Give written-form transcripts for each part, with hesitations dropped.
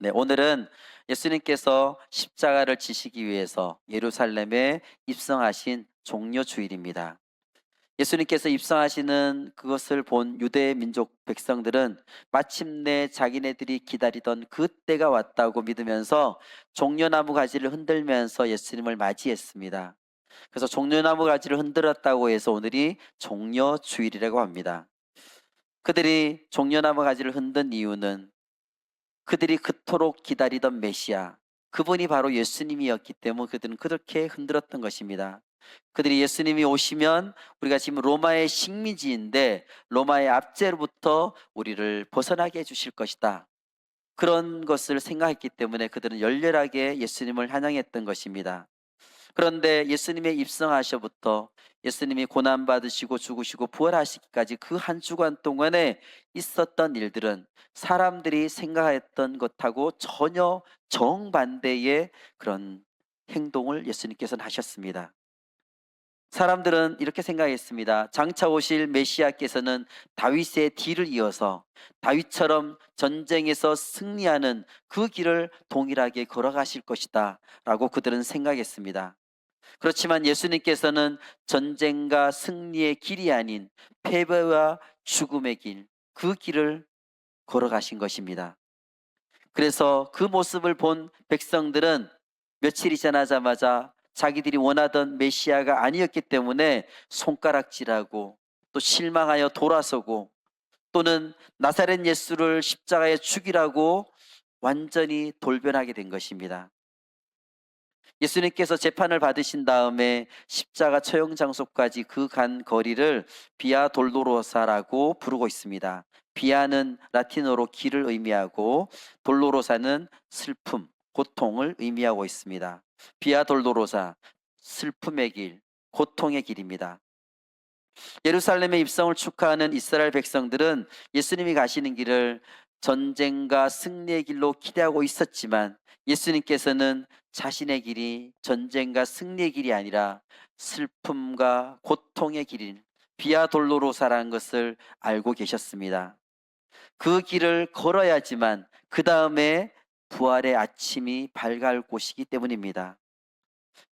네, 오늘은 예수님께서 십자가를 지시기 위해서 예루살렘에 입성하신 종려 주일입니다. 예수님께서 입성하시는 그것을 본 유대 민족 백성들은 마침내 자기네들이 기다리던 그 때가 왔다고 믿으면서 종려나무 가지를 흔들면서 예수님을 맞이했습니다. 그래서 종려나무 가지를 흔들었다고 해서 오늘이 종려 주일이라고 합니다. 그들이 종려나무 가지를 흔든 이유는 그들이 그토록 기다리던 메시아, 그분이 바로 예수님이었기 때문에 그들은 그렇게 흔들었던 것입니다. 그들이 예수님이 오시면 우리가 지금 로마의 식민지인데 로마의 압제로부터 우리를 벗어나게 해주실 것이다. 그런 것을 생각했기 때문에 그들은 열렬하게 예수님을 환영했던 것입니다. 그런데 예수님의 입성하셔부터 예수님이 고난받으시고 죽으시고 부활하시기까지 그 한 주간 동안에 있었던 일들은 사람들이 생각했던 것하고 전혀 정반대의 그런 행동을 예수님께서는 하셨습니다. 사람들은 이렇게 생각했습니다. 장차 오실 메시아께서는 다윗의 뒤를 이어서 다윗처럼 전쟁에서 승리하는 그 길을 동일하게 걸어가실 것이다 라고 그들은 생각했습니다. 그렇지만 예수님께서는 전쟁과 승리의 길이 아닌 패배와 죽음의 길, 그 길을 걸어가신 것입니다. 그래서 그 모습을 본 백성들은 며칠이 지나자마자 자기들이 원하던 메시아가 아니었기 때문에 손가락질하고 또 실망하여 돌아서고 또는 나사렛 예수를 십자가에 죽이라고 완전히 돌변하게 된 것입니다. 예수님께서 재판을 받으신 다음에 십자가 처형 장소까지 그 간 거리를 비아 돌로로사라고 부르고 있습니다. 비아는 라틴어로 길을 의미하고 돌로로사는 슬픔, 고통을 의미하고 있습니다. 비아 돌로로사, 슬픔의 길, 고통의 길입니다. 예루살렘의 입성을 축하하는 이스라엘 백성들은 예수님이 가시는 길을 전쟁과 승리의 길로 기대하고 있었지만 예수님께서는 자신의 길이 전쟁과 승리의 길이 아니라 슬픔과 고통의 길인 비아 돌로로사라는 것을 알고 계셨습니다. 그 길을 걸어야지만 그 다음에 부활의 아침이 밝아올 곳이기 때문입니다.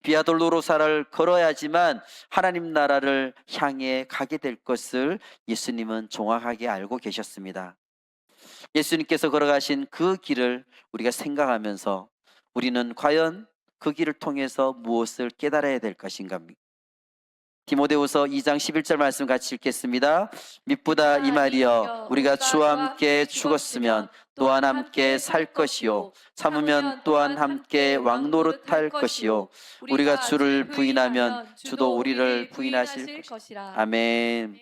비아 돌로로사를 걸어야지만 하나님 나라를 향해 가게 될 것을 예수님은 정확하게 알고 계셨습니다. 예수님께서 걸어가신 그 길을 우리가 생각하면서 우리는 과연 그 길을 통해서 무엇을 깨달아야 될 것인가? 디모데후서 2장 11절 말씀 같이 읽겠습니다. mit보다 이 말이여 우리가 주와 함께 죽었으면 또한 함께 살 것이요 참으면 또한 함께 왕노릇할 것이요 우리가 주를 부인하면 주도 우리를 부인하실 것이라. 아멘.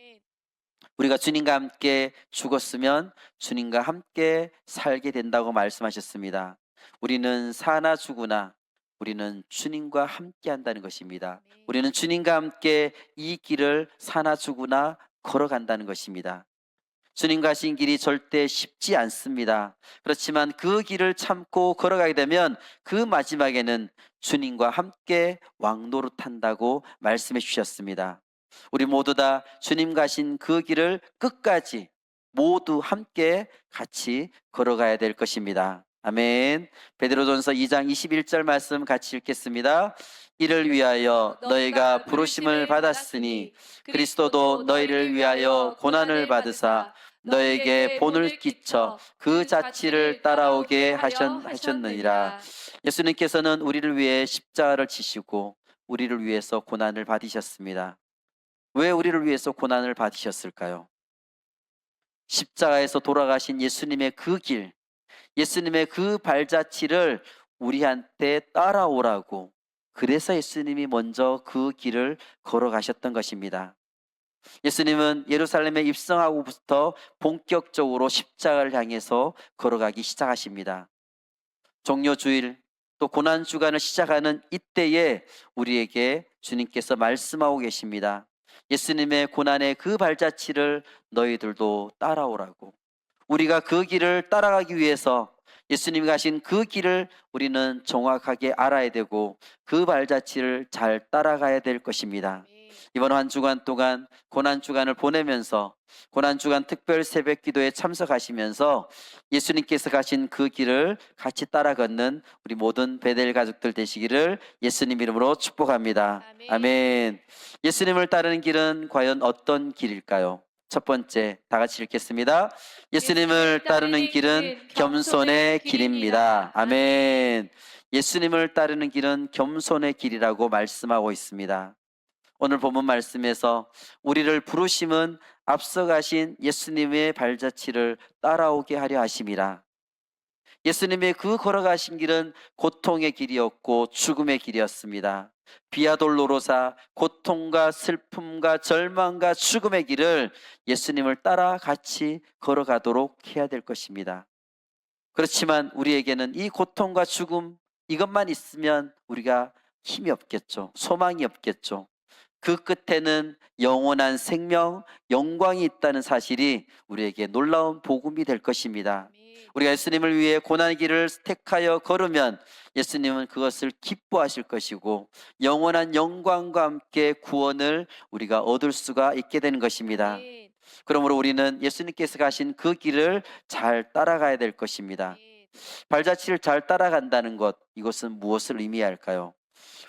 우리가 주님과 함께 죽었으면 주님과 함께 살게 된다고 말씀하셨습니다. 우리는 사나 죽으나 우리는 주님과 함께 한다는 것입니다. 우리는 주님과 함께 이 길을 사나 죽으나 걸어간다는 것입니다. 주님 가신 길이 절대 쉽지 않습니다. 그렇지만 그 길을 참고 걸어가게 되면 그 마지막에는 주님과 함께 왕노릇한다고 말씀해 주셨습니다. 우리 모두 다 주님 가신 그 길을 끝까지 모두 함께 같이 걸어가야 될 것입니다. 아멘. 베드로전서 2장 21절 말씀 같이 읽겠습니다. 이를 위하여 너희가 부르심을 받았으니 그리스도도 너희를 위하여 고난을 받으사 너에게 본을 끼쳐 그 자취를 따라오게 하셨느니라. 예수님께서는 우리를 위해 십자가를 지시고 우리를 위해서 고난을 받으셨습니다. 왜 우리를 위해서 고난을 받으셨을까요? 십자가에서 돌아가신 예수님의 그 길, 예수님의 그 발자취를 우리한테 따라오라고, 그래서 예수님이 먼저 그 길을 걸어가셨던 것입니다. 예수님은 예루살렘에 입성하고부터 본격적으로 십자가를 향해서 걸어가기 시작하십니다. 종려주일 또 고난주간을 시작하는 이때에 우리에게 주님께서 말씀하고 계십니다. 예수님의 고난의 그 발자취를 너희들도 따라오라고. 우리가 그 길을 따라가기 위해서 예수님이 가신 그 길을 우리는 정확하게 알아야 되고 그 발자취를 잘 따라가야 될 것입니다. 이번 한 주간 동안 고난 주간을 보내면서 고난 주간 특별 새벽 기도에 참석하시면서 예수님께서 가신 그 길을 같이 따라 걷는 우리 모든 베델 가족들 되시기를 예수님 이름으로 축복합니다. 아멘. 아멘. 예수님을 따르는 길은 과연 어떤 길일까요? 첫 번째, 다 같이 읽겠습니다. 예수님을 따르는 길은 겸손의 길입니다. 아멘. 예수님을 따르는 길은 겸손의 길이라고 말씀하고 있습니다. 오늘 본문 말씀에서 우리를 부르심은 앞서가신 예수님의 발자취를 따라오게 하려 하심이라. 예수님의 그 걸어가신 길은 고통의 길이었고 죽음의 길이었습니다. 비아돌로로사 고통과 슬픔과 절망과 죽음의 길을 예수님을 따라 같이 걸어가도록 해야 될 것입니다. 그렇지만 우리에게는 이 고통과 죽음 이것만 있으면 우리가 힘이 없겠죠. 소망이 없겠죠. 그 끝에는 영원한 생명, 영광이 있다는 사실이 우리에게 놀라운 복음이 될 것입니다. 우리가 예수님을 위해 고난의 길을 택하여 걸으면 예수님은 그것을 기뻐하실 것이고 영원한 영광과 함께 구원을 우리가 얻을 수가 있게 되는 것입니다. 그러므로 우리는 예수님께서 가신 그 길을 잘 따라가야 될 것입니다. 발자취를 잘 따라간다는 것, 이것은 무엇을 의미할까요?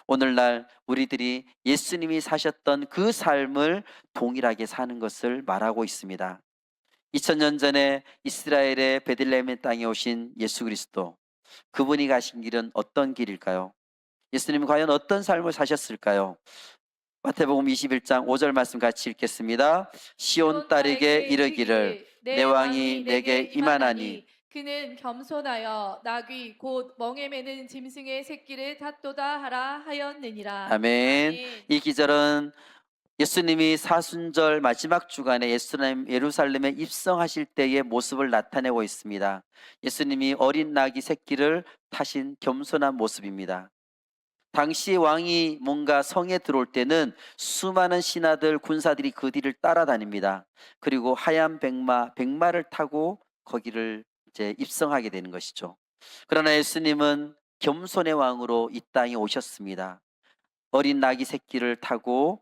오늘날 우리들이 예수님이 사셨던 그 삶을 동일하게 사는 것을 말하고 있습니다. 2000년 전에 이스라엘의 베들레헴 땅에 오신 예수 그리스도, 그분이 가신 길은 어떤 길일까요? 예수님은 과연 어떤 삶을 사셨을까요? 마태복음 21장 5절 말씀 같이 읽겠습니다. 시온 딸에게 이르기를 내 왕이 내게 임하나니 그는 겸손하여 나귀 곧 멍에 매는 짐승의 새끼를 탓도다 하라 하였느니라. 아멘. 아멘. 이 기절은 예수님이 사순절 마지막 주간에 예루살렘에 입성하실 때의 모습을 나타내고 있습니다. 예수님이 어린 나귀 새끼를 타신 겸손한 모습입니다. 당시 왕이 뭔가 성에 들어올 때는 수많은 신하들, 군사들이 그 뒤를 따라다닙니다. 그리고 하얀 백마를 타고 거기를 이제 입성하게 되는 것이죠. 그러나 예수님은 겸손의 왕으로 이 땅에 오셨습니다. 어린 나귀 새끼를 타고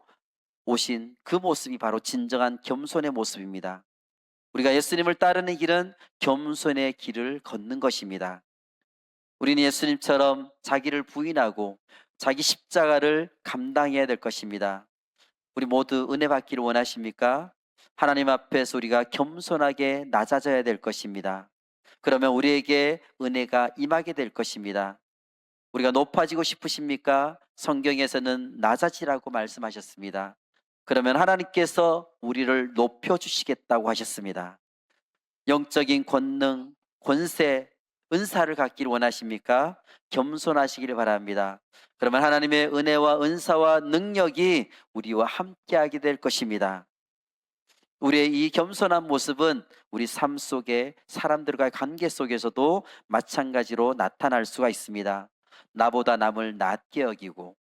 오신 그 모습이 바로 진정한 겸손의 모습입니다. 우리가 예수님을 따르는 길은 겸손의 길을 걷는 것입니다. 우리는 예수님처럼 자기를 부인하고 자기 십자가를 감당해야 될 것입니다. 우리 모두 은혜 받기를 원하십니까? 하나님 앞에서 우리가 겸손하게 낮아져야 될 것입니다. 그러면 우리에게 은혜가 임하게 될 것입니다. 우리가 높아지고 싶으십니까? 성경에서는 낮아지라고 말씀하셨습니다. 그러면 하나님께서 우리를 높여주시겠다고 하셨습니다. 영적인 권능, 권세, 은사를 갖기를 원하십니까? 겸손하시기를 바랍니다. 그러면 하나님의 은혜와 은사와 능력이 우리와 함께하게 될 것입니다. 우리의 이 겸손한 모습은 우리 삶 속에 사람들과의 관계 속에서도 마찬가지로 나타날 수가 있습니다. 나보다 남을 낮게 여기고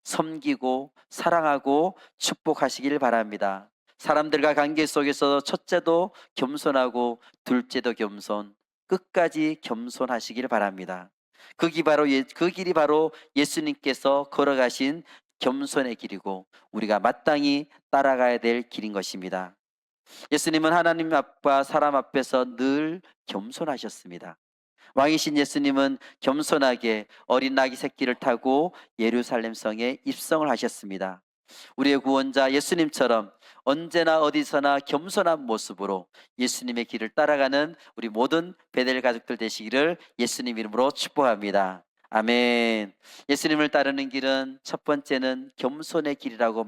섬기고 사랑하고 축복하시길 바랍니다. 사람들과 관계 속에서 첫째도 겸손하고 둘째도 겸손, 끝까지 겸손하시길 바랍니다. 그 길이 바로 예수님께서 걸어가신 겸손의 길이고 우리가 마땅히 따라가야 될 길인 것입니다. 예수님은 하나님 앞과 사람 앞에서 늘 겸손하셨습니다. 왕이신 예수님은 겸손하게 어린 나귀 새끼를 타고 예루살렘 성에 입성을 하셨습니다. 우리의 구원자 예수님처럼 언제나 어디서나 겸손한 모습으로 예수님의 길을 따라가는 우리 모든 베델 가족들 되시기를 예수님 이름으로 축복합니다. 아멘. 예수님을 따르는 길은 첫 번째는 겸손의 길이라고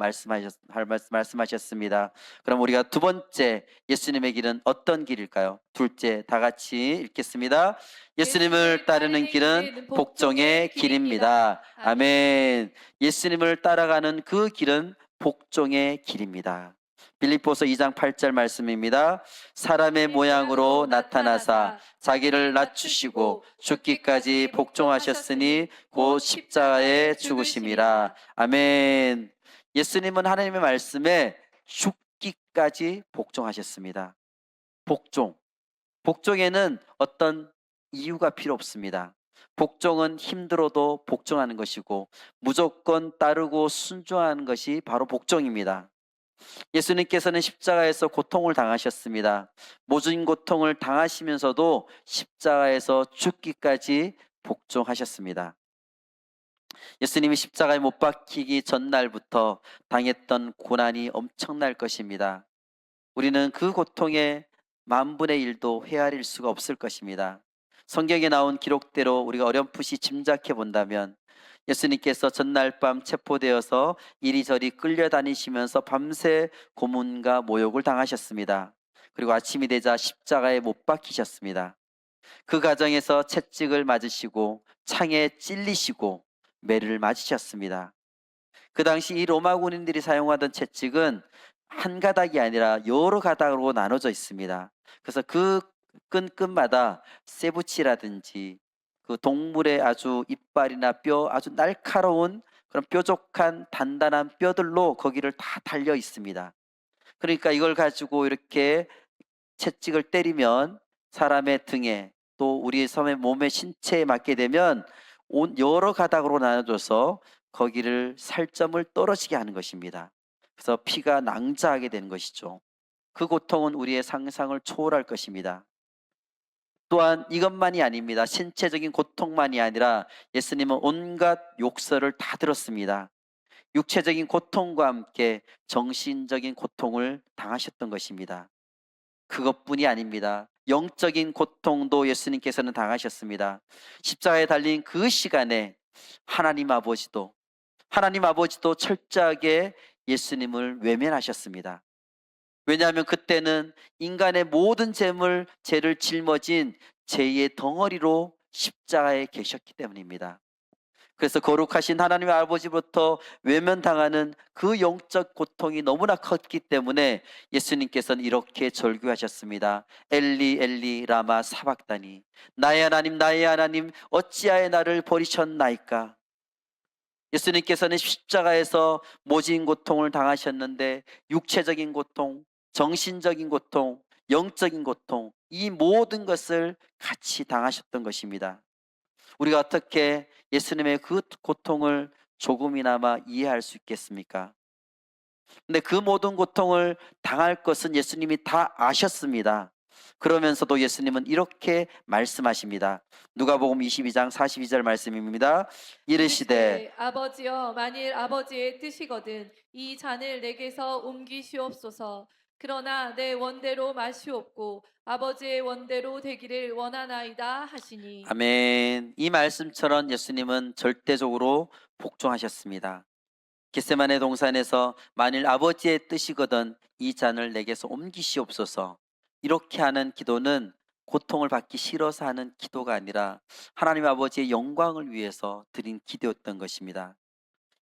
말씀하셨습니다. 그럼 우리가 두 번째 예수님의 길은 어떤 길일까요? 둘째, 다 같이 읽겠습니다. 예수님을 따르는 길은 복종의 길입니다. 아멘. 예수님을 따라가는 그 길은 복종의 길입니다. 빌립보서 2장 8절 말씀입니다. 사람의 모양으로 나타나사 자기를 낮추시고 죽기까지 복종하셨으니 곧 십자가에 죽으심이라. 아멘. 예수님은 하나님의 말씀에 죽기까지 복종하셨습니다. 복종에는 어떤 이유가 필요 없습니다. 복종은 힘들어도 복종하는 것이고 무조건 따르고 순종하는 것이 바로 복종입니다. 예수님께서는 십자가에서 고통을 당하셨습니다. 모든 고통을 당하시면서도 십자가에서 죽기까지 복종하셨습니다. 예수님이 십자가에 못 박히기 전날부터 당했던 고난이 엄청날 것입니다. 우리는 그 고통의 만분의 일도 헤아릴 수가 없을 것입니다. 성경에 나온 기록대로 우리가 어렴풋이 짐작해 본다면 예수님께서 전날 밤 체포되어서 이리저리 끌려다니시면서 밤새 고문과 모욕을 당하셨습니다. 그리고 아침이 되자 십자가에 못 박히셨습니다. 그 과정에서 채찍을 맞으시고 창에 찔리시고 매를 맞으셨습니다. 그 당시 이 로마 군인들이 사용하던 채찍은 한 가닥이 아니라 여러 가닥으로 나눠져 있습니다. 그래서 그 끈끈마다 쇠붙이라든지 그 동물의 아주 이빨이나 뼈, 아주 날카로운 그런 뾰족한 단단한 뼈들로 거기를 다 달려 있습니다. 그러니까 이걸 가지고 이렇게 채찍을 때리면 사람의 등에 또 우리 섬의 몸의 신체에 맞게 되면 여러 가닥으로 나눠져서 거기를 살점을 떨어지게 하는 것입니다. 그래서 피가 낭자하게 되는 것이죠. 그 고통은 우리의 상상을 초월할 것입니다. 또한 이것만이 아닙니다. 신체적인 고통만이 아니라 예수님은 온갖 욕설을 다 들었습니다. 육체적인 고통과 함께 정신적인 고통을 당하셨던 것입니다. 그것뿐이 아닙니다. 영적인 고통도 예수님께서는 당하셨습니다. 십자가에 달린 그 시간에 하나님 아버지도 철저하게 예수님을 외면하셨습니다. 왜냐하면 그때는 인간의 모든 죄를 짊어진 죄의 덩어리로 십자가에 계셨기 때문입니다. 그래서 거룩하신 하나님 아버지부터 외면당하는 그 영적 고통이 너무나 컸기 때문에 예수님께서는 이렇게 절규하셨습니다. 엘리 엘리 라마 사박다니, 나의 하나님 어찌하여 나를 버리셨나이까. 예수님께서는 십자가에서 모진 고통을 당하셨는데 육체적인 고통, 정신적인 고통, 영적인 고통, 이 모든 것을 같이 당하셨던 것입니다. 우리가 어떻게 예수님의 그 고통을 조금이나마 이해할 수 있겠습니까? 근데 그 모든 고통을 당할 것은 예수님이 다 아셨습니다. 그러면서도 예수님은 이렇게 말씀하십니다. 누가복음 22장 42절 말씀입니다. 이르시되 이르시되 아버지여 만일 아버지의 뜻이거든 이 잔을 내게서 옮기시옵소서. 그러나 내 원대로 마시옵고 아버지의 원대로 되기를 원하나이다 하시니. 아멘. 이 말씀처럼 예수님은 절대적으로 복종하셨습니다. 겟세마네 동산에서 만일 아버지의 뜻이거든 이 잔을 내게서 옮기시옵소서, 이렇게 하는 기도는 고통을 받기 싫어서 하는 기도가 아니라 하나님 아버지의 영광을 위해서 드린 기도였던 것입니다.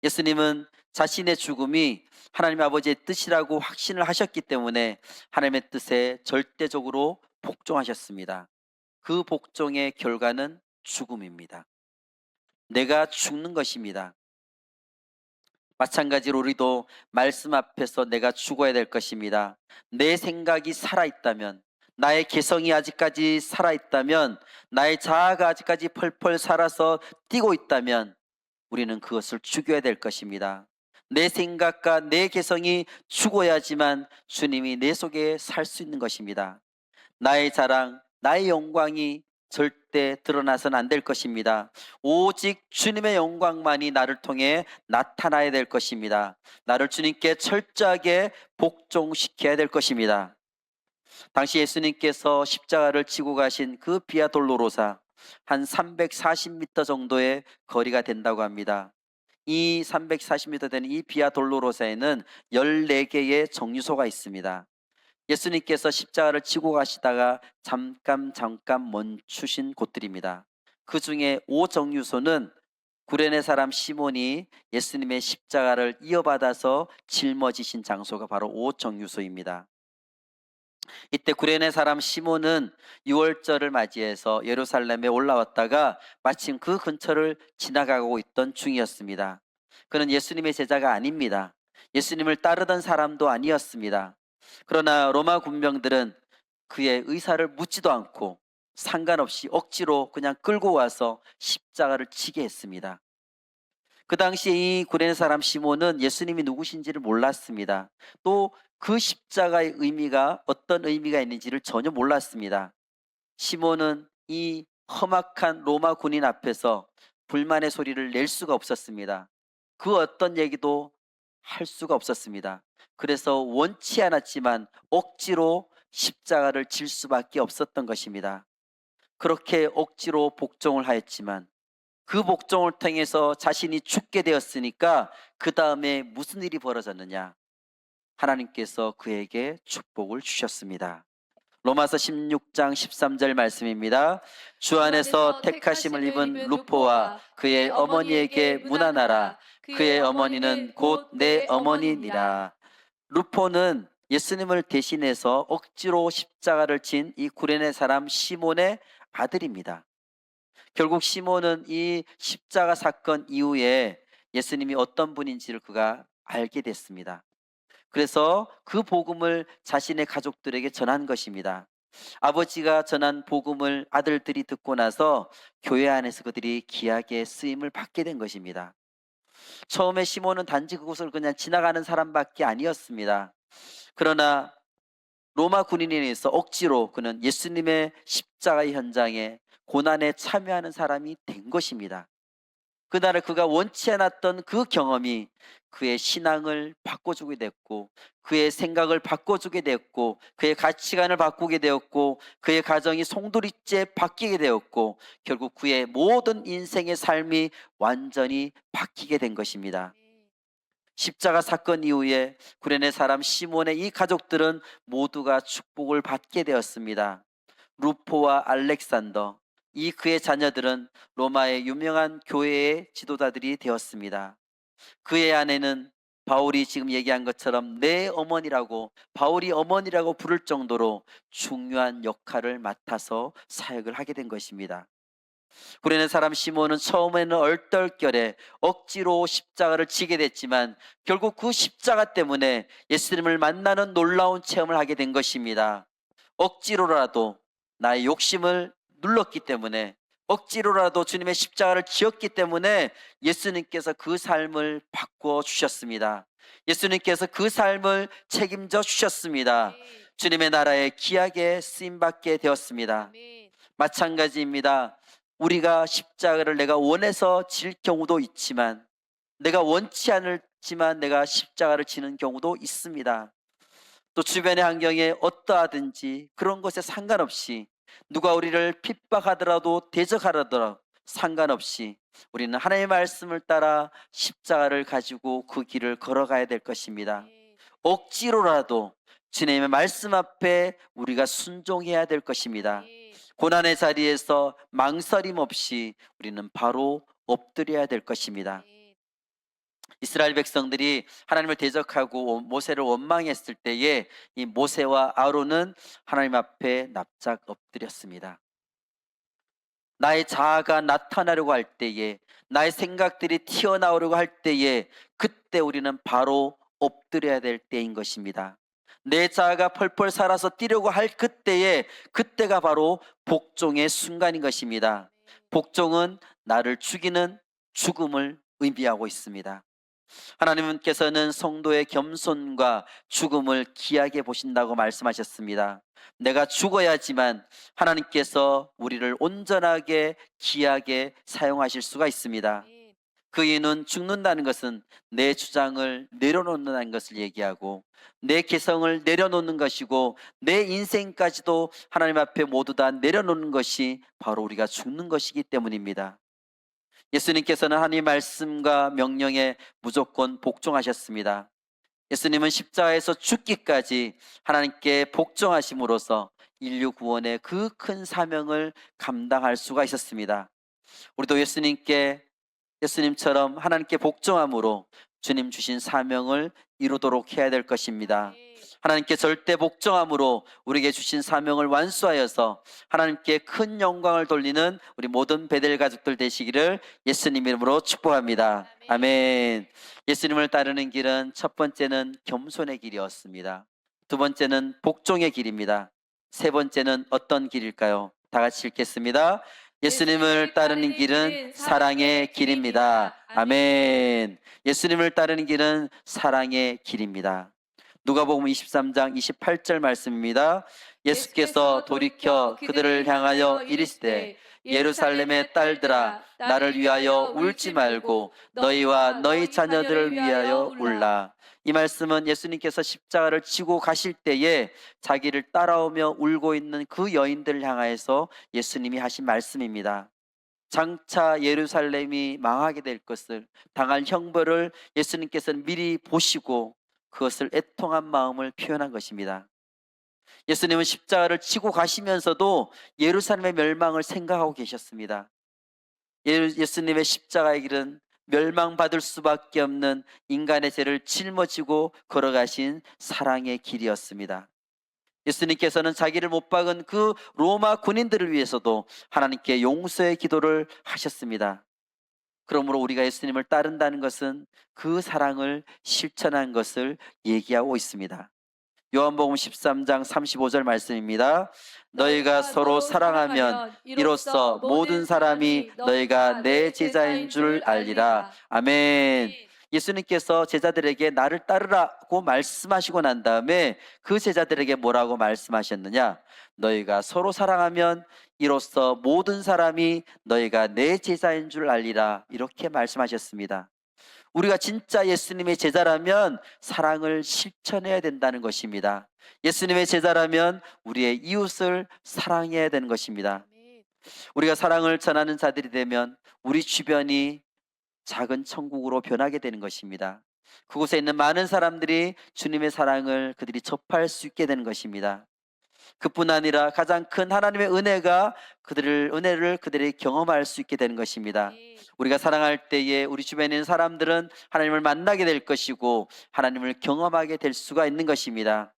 예수님은 자신의 죽음이 하나님 아버지의 뜻이라고 확신을 하셨기 때문에 하나님의 뜻에 절대적으로 복종하셨습니다. 그 복종의 결과는 죽음입니다. 내가 죽는 것입니다. 마찬가지로 우리도 말씀 앞에서 내가 죽어야 될 것입니다. 내 생각이 살아있다면, 나의 개성이 아직까지 살아있다면, 나의 자아가 아직까지 펄펄 살아서 뛰고 있다면 우리는 그것을 죽여야 될 것입니다. 내 생각과 내 개성이 죽어야지만 주님이 내 속에 살 수 있는 것입니다. 나의 자랑, 나의 영광이 절대 드러나서는 안 될 것입니다. 오직 주님의 영광만이 나를 통해 나타나야 될 것입니다. 나를 주님께 철저하게 복종시켜야 될 것입니다. 당시 예수님께서 십자가를 지고 가신 그 비아 돌로로사, 한 340m 정도의 거리가 된다고 합니다. 이 340m 되는 이 비아 돌로로사에는 14개의 정류소가 있습니다. 예수님께서 십자가를 지고 가시다가 잠깐 멈추신 곳들입니다. 그 중에 5정류소는 구레네 사람 시몬이 예수님의 십자가를 이어받아서 짊어지신 장소가 바로 5정류소입니다. 이때 구레네 사람 시몬은 6월절을 맞이해서 예루살렘에 올라왔다가 마침 그 근처를 지나가고 있던 중이었습니다. 그는 예수님의 제자가 아닙니다. 예수님을 따르던 사람도 아니었습니다. 그러나 로마 군병들은 그의 의사를 묻지도 않고 상관없이 억지로 그냥 끌고 와서 십자가를 지게 했습니다. 그 당시에 이 구레네 사람 시몬은 예수님이 누구신지를 몰랐습니다. 또 그 십자가의 의미가 어떤 의미가 있는지를 전혀 몰랐습니다. 시몬은 이 험악한 로마 군인 앞에서 불만의 소리를 낼 수가 없었습니다. 그 어떤 얘기도 할 수가 없었습니다. 그래서 원치 않았지만 억지로 십자가를 질 수밖에 없었던 것입니다. 그렇게 억지로 복종을 하였지만 그 복종을 통해서 자신이 죽게 되었으니까 그 다음에 무슨 일이 벌어졌느냐? 하나님께서 그에게 축복을 주셨습니다. 로마서 16장 13절 말씀입니다. 주 안에서 택하심을 입은 루포와 그의 어머니에게 문안하라. 그의 어머니는 곧 내 어머니니라. 루포는 예수님을 대신해서 억지로 십자가를 진 이 구레네 사람 시몬의 아들입니다. 결국 시몬은 이 십자가 사건 이후에 예수님이 어떤 분인지를 그가 알게 됐습니다. 그래서 그 복음을 자신의 가족들에게 전한 것입니다. 아버지가 전한 복음을 아들들이 듣고 나서 교회 안에서 그들이 귀하게 쓰임을 받게 된 것입니다. 처음에 시몬은 단지 그곳을 그냥 지나가는 사람밖에 아니었습니다. 그러나 로마 군인에 의해서 억지로 그는 예수님의 십자가의 현장에 고난에 참여하는 사람이 된 것입니다. 그날을 그가 원치 않았던 그 경험이 그의 신앙을 바꿔주게 됐고, 그의 생각을 바꿔주게 됐고, 그의 가치관을 바꾸게 되었고, 그의 가정이 송두리째 바뀌게 되었고, 결국 그의 모든 인생의 삶이 완전히 바뀌게 된 것입니다. 십자가 사건 이후에 구레네 사람 시몬의 이 가족들은 모두가 축복을 받게 되었습니다. 루포와 알렉산더, 이 그의 자녀들은 로마의 유명한 교회의 지도자들이 되었습니다. 그의 아내는 바울이 지금 얘기한 것처럼 내 어머니라고, 바울이 어머니라고 부를 정도로 중요한 역할을 맡아서 사역을 하게 된 것입니다. 구레네 사람 시몬은 처음에는 얼떨결에 억지로 십자가를 지게 됐지만 결국 그 십자가 때문에 예수님을 만나는 놀라운 체험을 하게 된 것입니다. 억지로라도 나의 욕심을 눌렀기 때문에, 억지로라도 주님의 십자가를 지었기 때문에 예수님께서 그 삶을 바꾸어 주셨습니다. 예수님께서 그 삶을 책임져 주셨습니다. 주님의 나라에 귀하게 쓰임받게 되었습니다. 마찬가지입니다. 우리가 십자가를 내가 원해서 질 경우도 있지만, 내가 원치 않지만 내가 십자가를 지는 경우도 있습니다. 또 주변의 환경에 어떠하든지 그런 것에 상관없이, 누가 우리를 핍박하더라도 대적하더라도 상관없이 우리는 하나님의 말씀을 따라 십자가를 가지고 그 길을 걸어가야 될 것입니다. 억지로라도 주님의 말씀 앞에 우리가 순종해야 될 것입니다. 고난의 자리에서 망설임 없이 우리는 바로 엎드려야 될 것입니다. 이스라엘 백성들이 하나님을 대적하고 모세를 원망했을 때에 이 모세와 아론은 하나님 앞에 납작 엎드렸습니다. 나의 자아가 나타나려고 할 때에, 나의 생각들이 튀어나오려고 할 때에, 그때 우리는 바로 엎드려야 될 때인 것입니다. 내 자아가 펄펄 살아서 뛰려고 할 그때에, 그때가 바로 복종의 순간인 것입니다. 복종은 나를 죽이는 죽음을 의미하고 있습니다. 하나님께서는 성도의 겸손과 죽음을 귀하게 보신다고 말씀하셨습니다. 내가 죽어야지만 하나님께서 우리를 온전하게 귀하게 사용하실 수가 있습니다. 그 이유는 죽는다는 것은 내 주장을 내려놓는다는 것을 얘기하고, 내 개성을 내려놓는 것이고, 내 인생까지도 하나님 앞에 모두 다 내려놓는 것이 바로 우리가 죽는 것이기 때문입니다. 예수님께서는 하나님의 말씀과 명령에 무조건 복종하셨습니다. 예수님은 십자가에서 죽기까지 하나님께 복종하심으로써 인류 구원의 그 큰 사명을 감당할 수가 있었습니다. 우리도 예수님처럼 하나님께 복종함으로 주님 주신 사명을 이루도록 해야 될 것입니다. 하나님께 절대 복종함으로 우리에게 주신 사명을 완수하여서 하나님께 큰 영광을 돌리는 우리 모든 베델 가족들 되시기를 예수님 이름으로 축복합니다. 아멘. 예수님을 따르는 길은 첫 번째는 겸손의 길이었습니다. 두 번째는 복종의 길입니다. 세 번째는 어떤 길일까요? 다 같이 읽겠습니다. 예수님을 따르는 길은 사랑의 길입니다. 아멘. 예수님을 따르는 길은 사랑의 길입니다. 누가복음 23장 28절 말씀입니다. 예수께서 돌이켜 그들을 향하여 이르시되 예루살렘의 딸들아 나를 위하여 울지 말고 너희와 너희 자녀들을 위하여 울라. 이 말씀은 예수님께서 십자가를 지고 가실 때에 자기를 따라오며 울고 있는 그 여인들을 향하여서 예수님이 하신 말씀입니다. 장차 예루살렘이 망하게 될 것을, 당할 형벌을 예수님께서는 미리 보시고 그것을 애통한 마음을 표현한 것입니다. 예수님은 십자가를 지고 가시면서도 예루살렘의 멸망을 생각하고 계셨습니다. 예수님의 십자가의 길은 멸망받을 수밖에 없는 인간의 죄를 짊어지고 걸어가신 사랑의 길이었습니다. 예수님께서는 자기를 못 박은 그 로마 군인들을 위해서도 하나님께 용서의 기도를 하셨습니다. 그러므로 우리가 예수님을 따른다는 것은 그 사랑을 실천한 것을 얘기하고 있습니다. 요한복음 13장 35절 말씀입니다. 너희가 서로 사랑하면 이로써 모든 사람이 너희가 내 제자인 줄 알리라. 아멘. 예수님께서 제자들에게 나를 따르라고 말씀하시고 난 다음에 그 제자들에게 뭐라고 말씀하셨느냐? 너희가 서로 사랑하면 이로써 모든 사람이 너희가 내 제자인 줄 알리라. 이렇게 말씀하셨습니다. 우리가 진짜 예수님의 제자라면 사랑을 실천해야 된다는 것입니다. 예수님의 제자라면 우리의 이웃을 사랑해야 되는 것입니다. 우리가 사랑을 전하는 자들이 되면 우리 주변이 작은 천국으로 변하게 되는 것입니다. 그곳에 있는 많은 사람들이 주님의 사랑을 그들이 접할 수 있게 되는 것입니다. 그뿐 아니라 가장 큰 하나님의 은혜를 그들이 경험할 수 있게 되는 것입니다. 우리가 사랑할 때에 우리 주변에 있는 사람들은 하나님을 만나게 될 것이고 하나님을 경험하게 될 수가 있는 것입니다.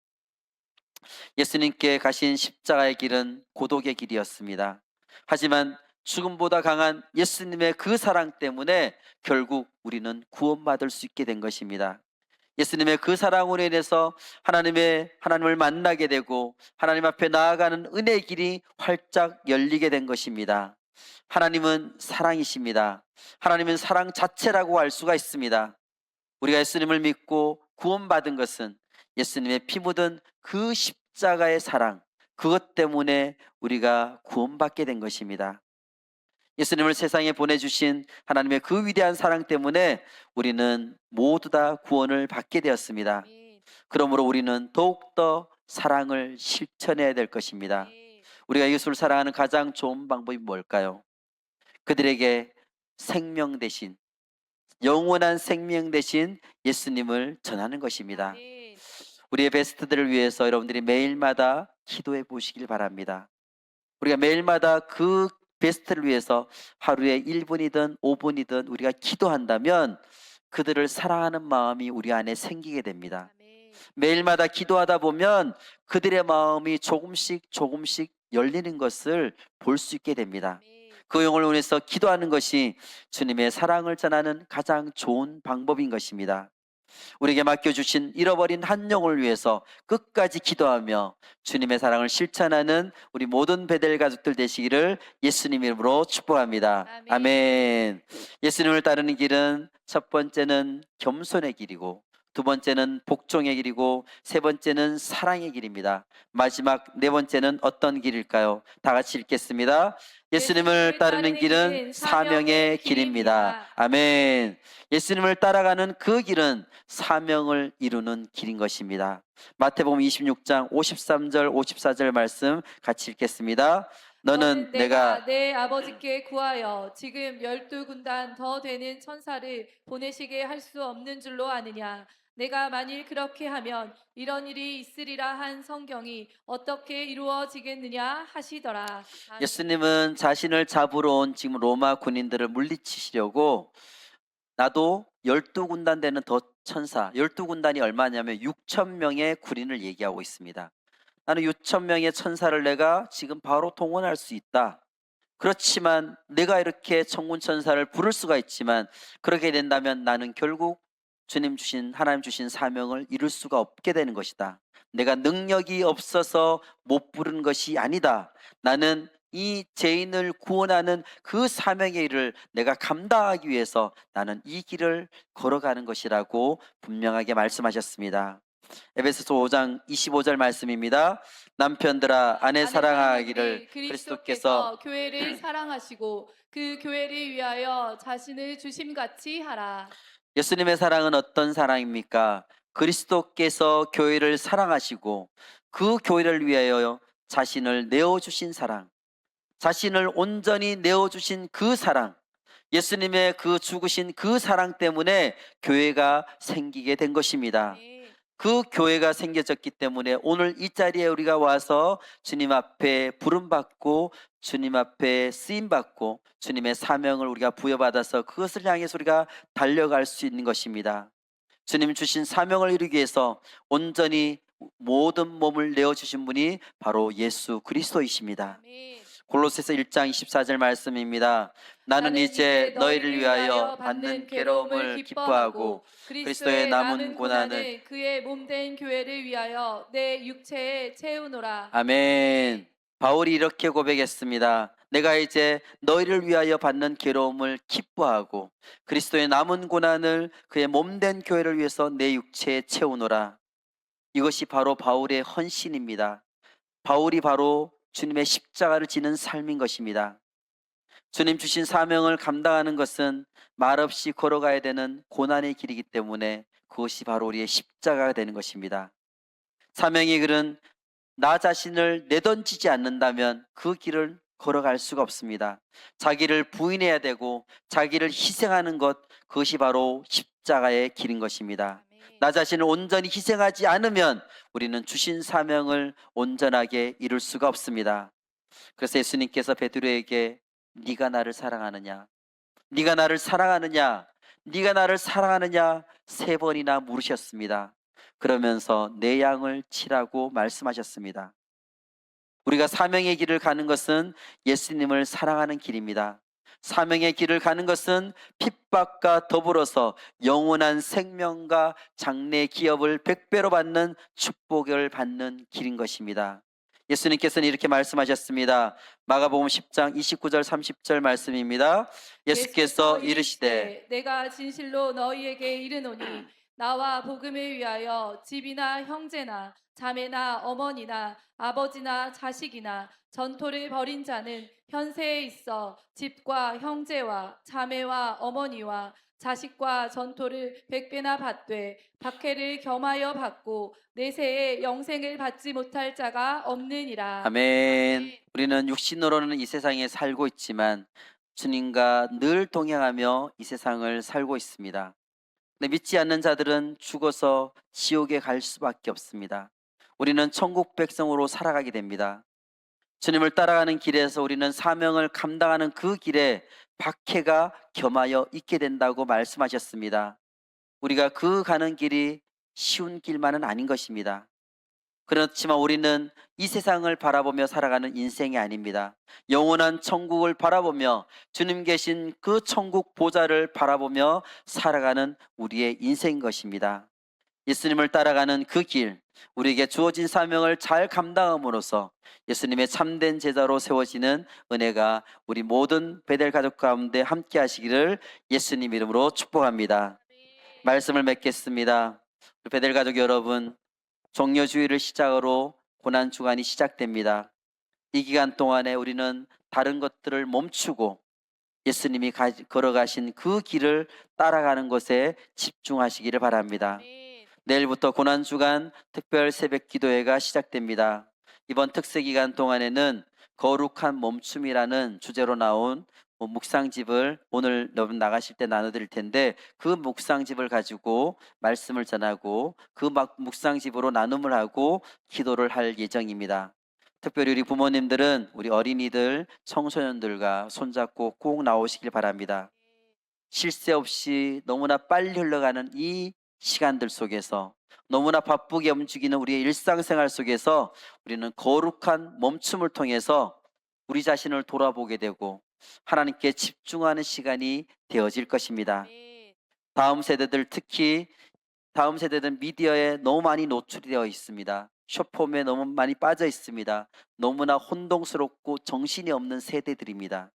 예수님께 가신 십자가의 길은 고독의 길이었습니다. 하지만 죽음보다 강한 예수님의 그 사랑 때문에 결국 우리는 구원받을 수 있게 된 것입니다. 예수님의 그 사랑으로 인해서 하나님을 만나게 되고 하나님 앞에 나아가는 은혜의 길이 활짝 열리게 된 것입니다. 하나님은 사랑이십니다. 하나님은 사랑 자체라고 할 수가 있습니다. 우리가 예수님을 믿고 구원받은 것은 예수님의 피 묻은 그 십자가의 사랑, 그것 때문에 우리가 구원받게 된 것입니다. 예수님을 세상에 보내주신 하나님의 그 위대한 사랑 때문에 우리는 모두 다 구원을 받게 되었습니다. 그러므로 우리는 더욱더 사랑을 실천해야 될 것입니다. 우리가 이웃을 사랑하는 가장 좋은 방법이 뭘까요? 그들에게 생명 대신, 영원한 생명 대신 예수님을 전하는 것입니다. 우리의 베스트들을 위해서 여러분들이 매일마다 기도해 보시길 바랍니다. 우리가 매일마다 그 베스트를 위해서 하루에 1분이든 5분이든 우리가 기도한다면 그들을 사랑하는 마음이 우리 안에 생기게 됩니다. 매일마다 기도하다 보면 그들의 마음이 조금씩 열리는 것을 볼 수 있게 됩니다. 그 영혼을 위해서 기도하는 것이 주님의 사랑을 전하는 가장 좋은 방법인 것입니다. 우리에게 맡겨주신 잃어버린 한 영혼을 위해서 끝까지 기도하며 주님의 사랑을 실천하는 우리 모든 베델 가족들 되시기를 예수님 이름으로 축복합니다. 아멘. 예수님을 따르는 길은 첫 번째는 겸손의 길이고, 두 번째는 복종의 길이고, 세 번째는 사랑의 길입니다. 마지막 네 번째는 어떤 길일까요? 다 같이 읽겠습니다. 예수님을 따르는 길은 사명의 길입니다. 아멘. 예수님을 따라가는 그 길은 사명을 이루는 길인 것입니다. 마태복음 26장 53절 54절 말씀 같이 읽겠습니다. 너는 내가 내 아버지께 구하여 지금 12군단 더 되는 천사를 보내시게 할 수 없는 줄로 아느냐. 내가 만일 그렇게 하면 이런 일이 있으리라 한 성경이 어떻게 이루어지겠느냐 하시더라. 아멘. 예수님은 자신을 잡으러 온 지금 로마 군인들을 물리치시려고 나도 12군단 되는 더 천사, 12군단이 얼마냐면 6천 명의 군인을 얘기하고 있습니다. 나는 6천 명의 천사를 내가 지금 바로 동원할 수 있다. 그렇지만 내가 이렇게 천군 천사를 부를 수가 있지만 그렇게 된다면 나는 결국 하나님 주신 사명을 이룰 수가 없게 되는 것이다. 내가 능력이 없어서 못 부른 것이 아니다. 나는 이 죄인을 구원하는 그 사명의 일을 내가 감당하기 위해서 나는 이 길을 걸어가는 것이라고 분명하게 말씀하셨습니다. 에베소서 5장 25절 말씀입니다. 남편들아 아내 사랑하기를 그리스도께서 그리스도께서 교회를 사랑하시고 그 교회를 위하여 자신을 주심같이 하라. 예수님의 사랑은 어떤 사랑입니까? 그리스도께서 교회를 사랑하시고 그 교회를 위하여 자신을 내어주신 사랑, 자신을 온전히 내어주신 그 사랑, 예수님의 그 죽으신 그 사랑 때문에 교회가 생기게 된 것입니다. 아멘. 그 교회가 생겨졌기 때문에 오늘 이 자리에 우리가 와서 주님 앞에 부름받고 주님 앞에 쓰임받고 주님의 사명을 우리가 부여받아서 그것을 향해서 우리가 달려갈 수 있는 것입니다. 주님 주신 사명을 이루기 위해서 온전히 모든 몸을 내어주신 분이 바로 예수 그리스도이십니다. 아멘. 골로새서 1장 24절 말씀입니다. 나는 이제 너희를 위하여 받는 괴로움을 기뻐하고 그리스도의 남은 고난을 그의 몸된 교회를 위하여 내 육체에 채우노라. 아멘. 바울이 이렇게 고백했습니다. 내가 이제 너희를 위하여 받는 괴로움을 기뻐하고 그리스도의 남은 고난을 그의 몸된 교회를 위해서 내 육체에 채우노라. 이것이 바로 바울의 헌신입니다. 바울이 바로 주님의 십자가를 지는 삶인 것입니다. 주님 주신 사명을 감당하는 것은 말없이 걸어가야 되는 고난의 길이기 때문에 그것이 바로 우리의 십자가가 되는 것입니다. 사명의 길은 나 자신을 내던지지 않는다면 그 길을 걸어갈 수가 없습니다. 자기를 부인해야 되고 자기를 희생하는 것, 그것이 바로 십자가의 길인 것입니다. 아멘. 나 자신을 온전히 희생하지 않으면 우리는 주신 사명을 온전하게 이룰 수가 없습니다. 그래서 예수님께서 베드로에게 네가 나를 사랑하느냐? 네가 나를 사랑하느냐? 네가 나를 사랑하느냐? 3번이나 물으셨습니다. 그러면서 내 양을 치라고 말씀하셨습니다. 우리가 사명의 길을 가는 것은 예수님을 사랑하는 길입니다. 사명의 길을 가는 것은 핍박과 더불어서 영원한 생명과 장래 기업을 100배로 받는 축복을 받는 길인 것입니다. 예수님께서는 이렇게 말씀하셨습니다. 마가복음 10장 29절 30절 말씀입니다. 예수께서 이르시되 내가 진실로 너희에게 이르노니 나와 복음을 위하여 집이나 형제나 자매나 어머니나 아버지나 자식이나 전토를 벌인 자는 현세에 있어 집과 형제와 자매와 어머니와 자식과 전토를 100배나 받되 박해를 겸하여 받고 내세에 영생을 받지 못할 자가 없느니라. 아멘. 우리는 육신으로는 이 세상에 살고 있지만 주님과 늘 동행하며 이 세상을 살고 있습니다. 근데 믿지 않는 자들은 죽어서 지옥에 갈 수밖에 없습니다. 우리는 천국 백성으로 살아가게 됩니다. 주님을 따라가는 길에서 우리는 사명을 감당하는 그 길에 박해가 겸하여 있게 된다고 말씀하셨습니다. 우리가 그 가는 길이 쉬운 길만은 아닌 것입니다. 그렇지만 우리는 이 세상을 바라보며 살아가는 인생이 아닙니다. 영원한 천국을 바라보며 주님 계신 그 천국 보좌를 바라보며 살아가는 우리의 인생인 것입니다. 예수님을 따라가는 그 길, 우리에게 주어진 사명을 잘 감당함으로써 예수님의 참된 제자로 세워지는 은혜가 우리 모든 베델 가족 가운데 함께 하시기를 예수님 이름으로 축복합니다. 말씀을 맺겠습니다. 우리 베델 가족 여러분, 종려주의를 시작으로 고난 주간이 시작됩니다. 이 기간 동안에 우리는 다른 것들을 멈추고 예수님이 걸어가신 그 길을 따라가는 것에 집중하시기를 바랍니다. 아멘. 내일부터 고난 주간 특별 새벽 기도회가 시작됩니다. 이번 특세 기간 동안에는 거룩한 멈춤이라는 주제로 나온 묵상집을 오늘 여러분 나가실 때 나눠드릴 텐데, 그 묵상집을 가지고 말씀을 전하고 그 묵상집으로 나눔을 하고 기도를 할 예정입니다. 특별히 우리 부모님들은 우리 어린이들, 청소년들과 손잡고 꼭 나오시길 바랍니다. 쉴 새 없이 너무나 빨리 흘러가는 이 시간들 속에서, 너무나 바쁘게 움직이는 우리의 일상생활 속에서 우리는 거룩한 멈춤을 통해서 우리 자신을 돌아보게 되고 하나님께 집중하는 시간이 되어질 것입니다. 아멘. 다음 세대들, 특히 다음 세대들 미디어에 너무 많이 노출되어 있습니다. 쇼폼에 너무 많이 빠져 있습니다. 너무나 혼동스럽고 정신이 없는 세대들입니다.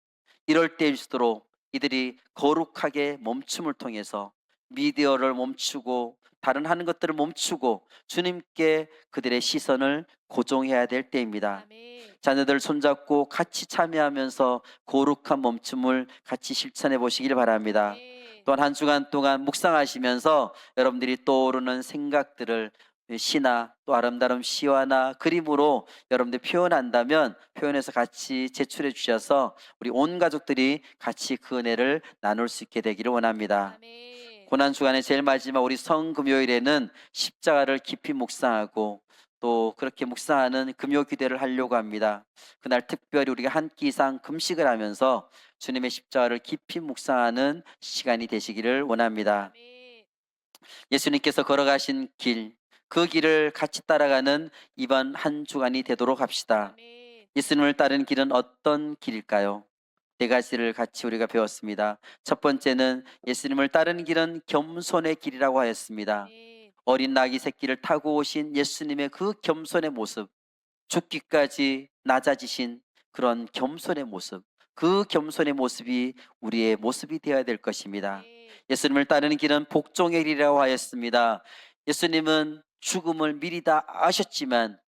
이럴 때일수록 이들이 거룩하게 멈춤을 통해서 미디어를 멈추고 다른 하는 것들을 멈추고 주님께 그들의 시선을 고정해야 될 때입니다. 아멘. 자녀들 손잡고 같이 참여하면서 거룩한 멈춤을 같이 실천해 보시길 바랍니다. 아멘. 또한 한 주간 동안 묵상하시면서 여러분들이 떠오르는 생각들을 시나 또 아름다운 시와나 그림으로 여러분들이 표현한다면 표현해서 같이 제출해 주셔서 우리 온 가족들이 같이 그 은혜를 나눌 수 있게 되기를 원합니다. 아멘. 고난 주간의 제일 마지막 우리 성금요일에는 십자가를 깊이 묵상하고 또 그렇게 묵상하는 금요 기도를 하려고 합니다. 그날 특별히 우리가 한 끼 이상 금식을 하면서 주님의 십자가를 깊이 묵상하는 시간이 되시기를 원합니다. 아멘. 예수님께서 걸어가신 길, 그 길을 같이 따라가는 이번 한 주간이 되도록 합시다. 아멘. 예수님을 따르는 길은 어떤 길일까요? 네 가지를 같이 우리가 배웠습니다. 첫 번째는 예수님을 따르는 길은 겸손의 길이라고 하였습니다. 아멘. 어린 나귀 새끼를 타고 오신 예수님의 그 겸손의 모습, 죽기까지 낮아지신 그런 겸손의 모습, 그 겸손의 모습이 우리의 모습이 되어야 될 것입니다. 아멘. 예수님을 따르는 길은 복종의 길이라고 하였습니다. 예수님은 죽음을 미리 다 아셨지만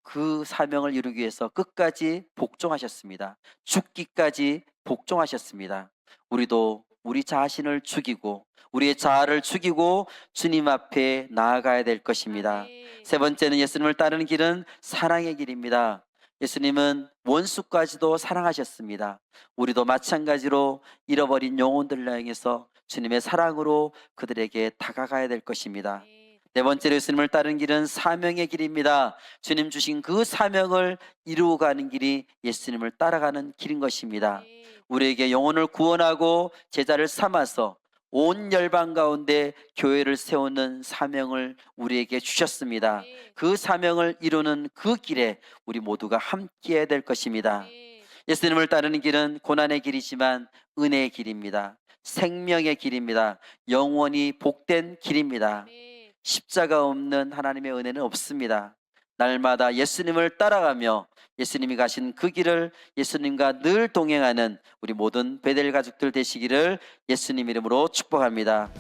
그 사명을 이루기 위해서 끝까지 복종하셨습니다. 죽기까지 복종하셨습니다. 우리도 우리 자신을 죽이고 우리의 자아를 죽이고 주님 앞에 나아가야 될 것입니다. 아멘. 세 번째는 예수님을 따르는 길은 사랑의 길입니다. 예수님은 원수까지도 사랑하셨습니다. 우리도 마찬가지로 잃어버린 영혼들을 향해서 주님의 사랑으로 그들에게 다가가야 될 것입니다. 아멘. 네 번째로 예수님을 따르는 길은 사명의 길입니다. 주님 주신 그 사명을 이루어가는 길이 예수님을 따라가는 길인 것입니다. 아멘. 우리에게 영혼을 구원하고 제자를 삼아서 온 열방 가운데 교회를 세우는 사명을 우리에게 주셨습니다. 아멘. 그 사명을 이루는 그 길에 우리 모두가 함께해야 될 것입니다. 아멘. 예수님을 따르는 길은 고난의 길이지만 은혜의 길입니다. 생명의 길입니다. 영원히 복된 길입니다. 아멘. 십자가 없는 하나님의 은혜는 없습니다. 날마다 예수님을 따라가며 예수님이 가신 그 길을 예수님과 늘 동행하는 우리 모든 베델 가족들 되시기를 예수님 이름으로 축복합니다.